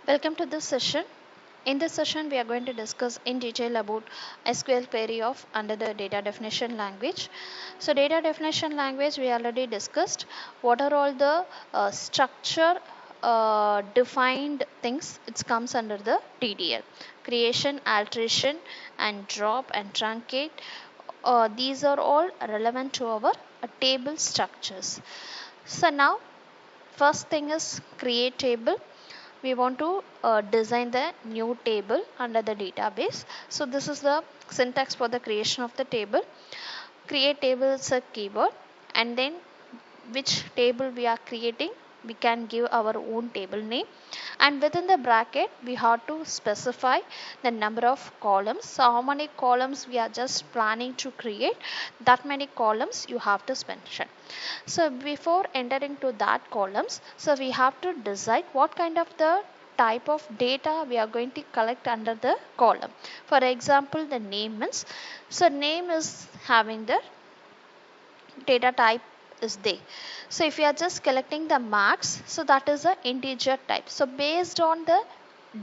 Welcome to this session. In this session, we are going to discuss in detail about SQL query of under the data definition language. So, data definition language we already discussed. What are all the structure defined things? It comes under the DDL: creation, alteration, and drop and truncate. These are all relevant to our table structures. So now, first thing is create table. We want to design the new table under the database. So this is the syntax for the creation of the table. Create table is a keyword, and then which table we are creating, we can give our own table name, and within the bracket we have to specify the number of columns. So how many columns we are just planning to create, that many columns you have to mention. So before entering to that columns, so we have to decide what kind of the type of data we are going to collect under the column. For example, the name means, so name is having the data type is there. So if you are just collecting the marks, so that is a integer type. So based on the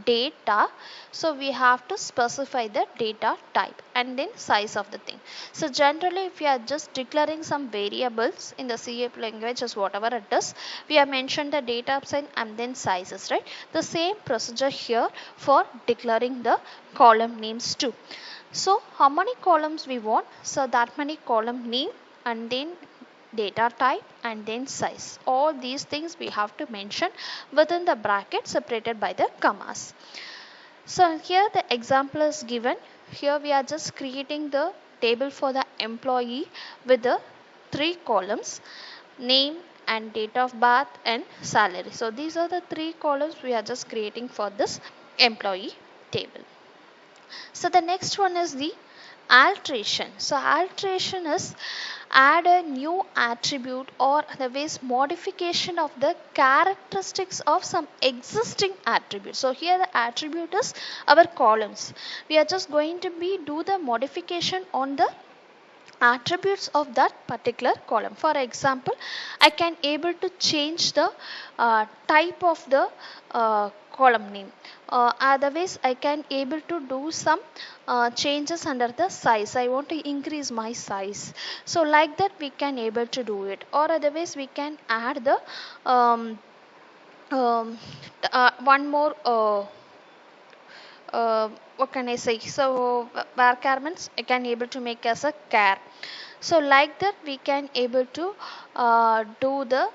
data, so we have to specify the data type and then size of the thing. So generally if you are just declaring some variables in the C language as whatever it is, we have mentioned the data sign and then sizes, right? The same procedure here for declaring the column names too. So how many columns we want? So that many column name and then data type and then size. All these things we have to mention within the bracket separated by the commas. So here the example is given. Here we are just creating the table for the employee with the 3 columns: name and date of birth and salary. So these are the 3 columns we are just creating for this employee table. So the next one is the alteration. So alteration is add a new attribute or the ways modification of the characteristics of some existing attribute. So here the attribute is our columns. We are just going to do the modification on the attributes of that particular column. For example, I can able to change the type of the column name. Otherwise I can able to do some changes under the size. I want to increase my size, so like that we can able to do it. Or otherwise we can add the one more what can I say? So varchar means I can able to make as a char. So like that we can able to do the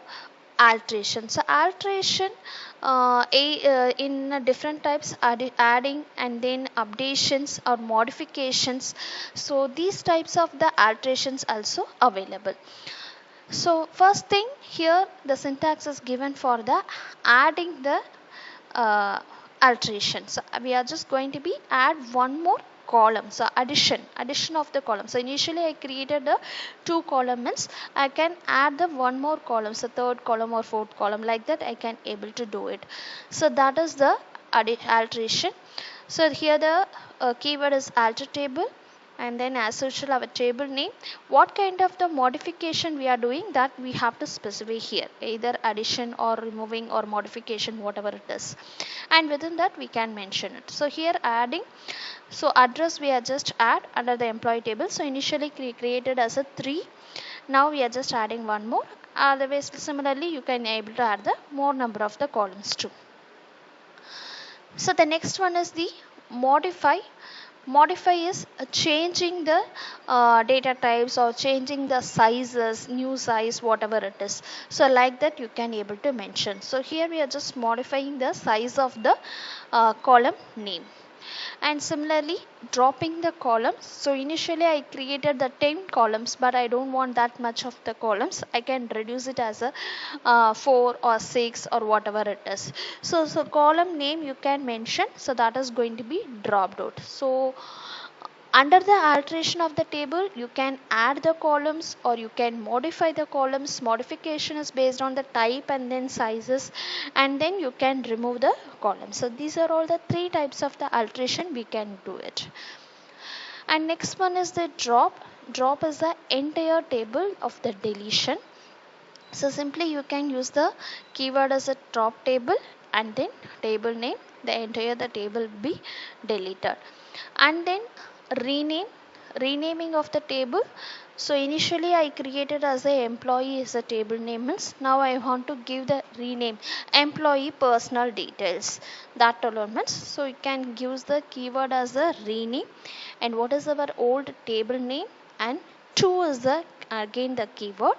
alteration. So alteration in different types, adding and then updations or modifications. So these types of the alterations also available. So first thing here the syntax is given for the adding the alteration. So we are just going to add one more column. So addition of the column. So initially I created the 2 columns. I can add the one more column, so third column or fourth column, like that I can able to do it. So that is the alteration. So here the keyword is alter table, and then as usual our table name. What kind of the modification we are doing, that we have to specify here, either addition or removing or modification, whatever it is, and within that we can mention it. So here adding, so address we are just add under the employee table. So initially created as a 3, now we are just adding one more. Otherwise similarly you can able to add the more number of the columns too. So the next one is the modify. Modify is changing the data types or changing the sizes, new size, whatever it is. So like that you can able to mention. So here we are just modifying the size of the column name. And similarly dropping the columns. So initially I created the 10 columns, but I don't want that much of the columns. I can reduce it as a 4 or 6 or whatever it is. So column name you can mention, so that is going to be dropped out. So under the alteration of the table you can add the columns or you can modify the columns. Modification is based on the type and then sizes, and then you can remove the columns. So these are all the 3 types of the alteration we can do it. And next one is the drop. Drop is the entire table of the deletion. So simply you can use the keyword as a drop table and then table name, the entire the table be deleted. And then renaming of the table. So initially I created as a employee as a table name, means now I want to give the rename employee personal details, that alone means, so you can use the keyword as a rename. And what is our old table name, and two is the again the keyword,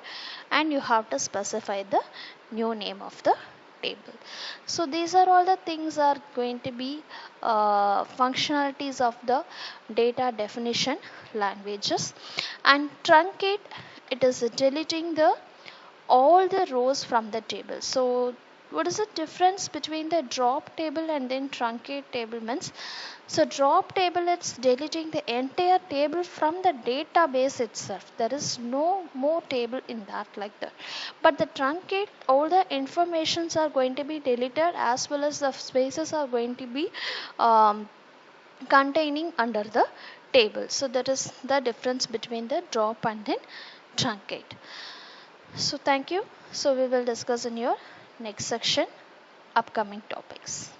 and you have to specify the new name of the table. So these are all the things are going to be functionalities of the data definition languages. And truncate, it is deleting the all the rows from the table. So what is the difference between the drop table and then truncate table means? So drop table, it's deleting the entire table from the database itself. There is no more table in that like that. But the truncate, all the informations are going to be deleted, as well as the spaces are going to be um, containing under the table. So that is the difference between the drop and then truncate. So thank you. So we will discuss in your next section upcoming topics.